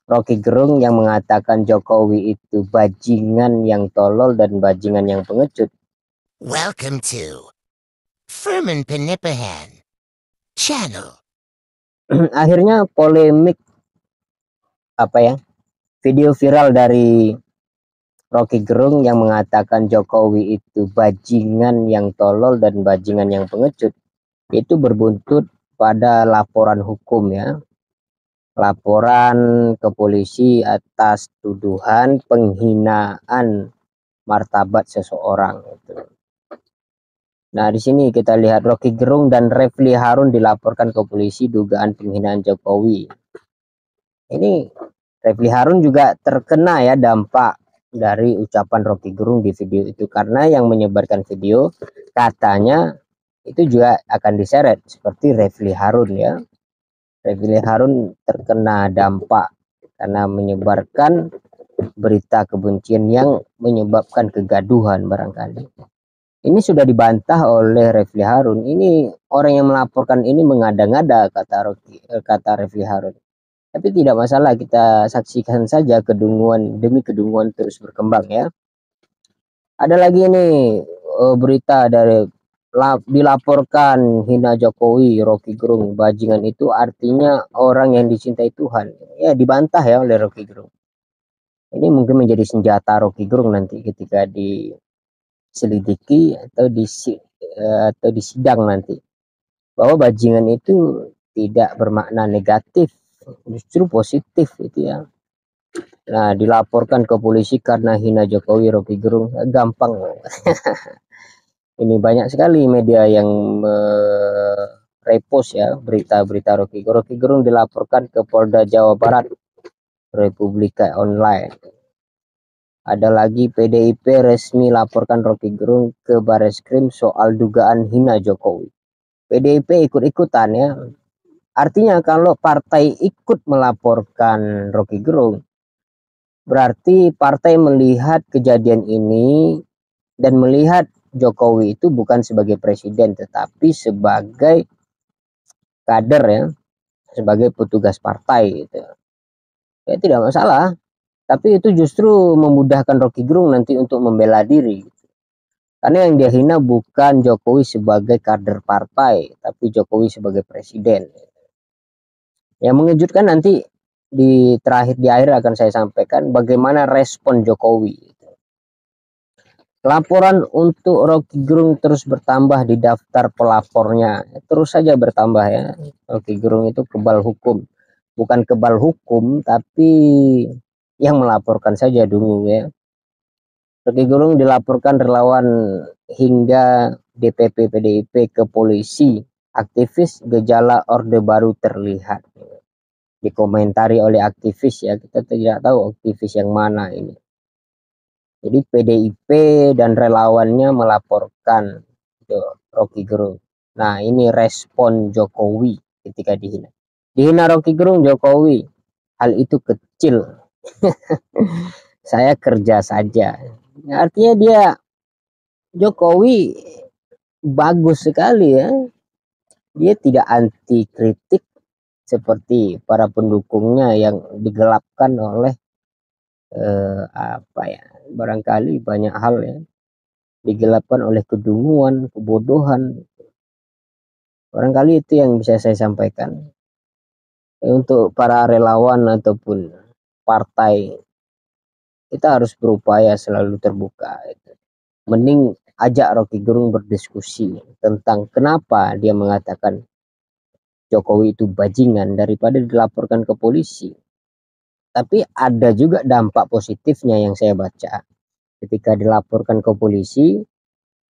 Rocky Gerung yang mengatakan Jokowi itu bajingan yang tolol dan bajingan yang pengecut. Welcome to Furman Penipahan Channel. Akhirnya polemik video viral dari Rocky Gerung yang mengatakan Jokowi itu bajingan yang tolol dan bajingan yang pengecut itu berbuntut pada laporan hukum ya. Laporan ke polisi atas tuduhan penghinaan martabat seseorang gitu. Nah, di sini kita lihat Rocky Gerung dan Refli Harun dilaporkan ke polisi dugaan penghinaan Jokowi. Ini Refli Harun juga terkena ya dampak dari ucapan Rocky Gerung di video itu, karena yang menyebarkan video katanya itu juga akan diseret seperti Refli Harun ya. Refli Harun terkena dampak karena menyebarkan berita kebencian yang menyebabkan kegaduhan barangkali. Ini sudah dibantah oleh Refli Harun. Ini orang yang melaporkan ini mengada-ngada, kata Refli Harun. Tapi tidak masalah, kita saksikan saja kedunguan demi kedunguan terus berkembang ya. Ada lagi nih berita dari dilaporkan hina Jokowi, Rocky Gerung bajingan itu artinya orang yang dicintai Tuhan. Ya dibantah ya oleh Rocky Gerung. Ini mungkin menjadi senjata Rocky Gerung nanti ketika diselidiki atau di sidang nanti, bahwa bajingan itu tidak bermakna negatif, justru positif itu ya. Nah, dilaporkan ke polisi karena hina Jokowi, Rocky Gerung gampang. Ini banyak sekali media yang repost ya berita-berita Rocky Gerung dilaporkan ke Polda Jawa Barat, Republika Online. Ada lagi PDIP resmi laporkan Rocky Gerung ke Bareskrim soal dugaan hina Jokowi. PDIP ikut-ikutan ya. Artinya kalau partai ikut melaporkan Rocky Gerung, berarti partai melihat kejadian ini dan melihat Jokowi itu bukan sebagai presiden tetapi sebagai kader ya, sebagai petugas partai gitu. Ya tidak masalah, tapi itu justru memudahkan Rocky Gerung nanti untuk membela diri. Karena yang dia hina bukan Jokowi sebagai kader partai, tapi Jokowi sebagai presiden. Yang mengejutkan nanti di akhir akan saya sampaikan bagaimana respon Jokowi. Laporan untuk Rocky Gerung terus bertambah di daftar pelapornya, terus saja bertambah ya. Rocky Gerung itu kebal hukum, bukan kebal hukum tapi yang melaporkan saja dulu ya. Rocky Gerung dilaporkan relawan hingga DPP PDIP ke polisi. Aktivis gejala Orde Baru terlihat. Dikomentari oleh aktivis ya, kita tidak tahu aktivis yang mana ini. Jadi PDIP dan relawannya melaporkan Rocky Gerung. Nah, ini respon Jokowi ketika dihina. Dihina Rocky Gerung Jokowi, hal itu kecil. Saya kerja saja. Artinya dia Jokowi bagus sekali ya. Dia tidak anti kritik seperti para pendukungnya yang digelapkan oleh barangkali banyak hal ya, digelapkan oleh kedunguan, kebodohan. Barangkali itu yang bisa saya sampaikan. Untuk para relawan ataupun partai, kita harus berupaya selalu terbuka. Mending ajak Rocky Gerung berdiskusi tentang kenapa dia mengatakan Jokowi itu bajingan daripada dilaporkan ke polisi. Tapi ada juga dampak positifnya yang saya baca. Ketika dilaporkan ke polisi,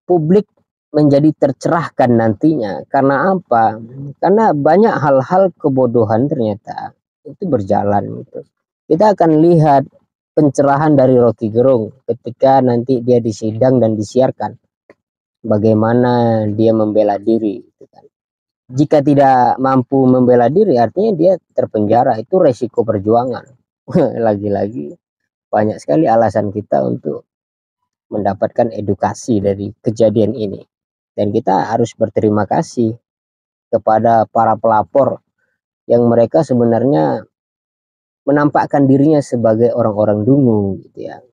publik menjadi tercerahkan nantinya. Karena apa? Karena banyak hal-hal kebodohan ternyata itu berjalan gitu. Kita akan lihat pencerahan dari Rocky Gerung ketika nanti dia disidang dan disiarkan. Bagaimana dia membela diri gitu kan. Jika tidak mampu membela diri artinya dia terpenjara, itu resiko perjuangan. Lagi-lagi banyak sekali alasan kita untuk mendapatkan edukasi dari kejadian ini, dan kita harus berterima kasih kepada para pelapor yang mereka sebenarnya menampakkan dirinya sebagai orang-orang dungu gitu ya.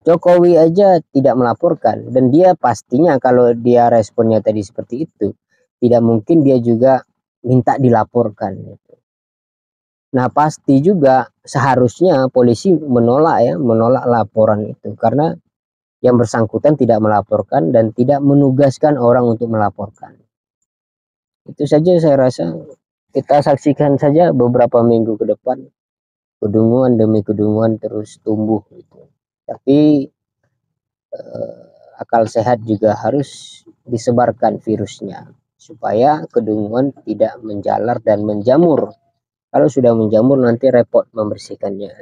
Jokowi aja tidak melaporkan, dan dia pastinya kalau dia responnya tadi seperti itu, tidak mungkin dia juga minta dilaporkan gitu. Nah, pasti juga seharusnya polisi menolak laporan itu, karena yang bersangkutan tidak melaporkan dan tidak menugaskan orang untuk melaporkan. Itu saja saya rasa, kita saksikan saja beberapa minggu ke depan kedunguan demi kedunguan terus tumbuh gitu. Tapi akal sehat juga harus disebarkan virusnya supaya kedunguan tidak menjalar dan menjamur. Kalau sudah menjamur nanti repot membersihkannya.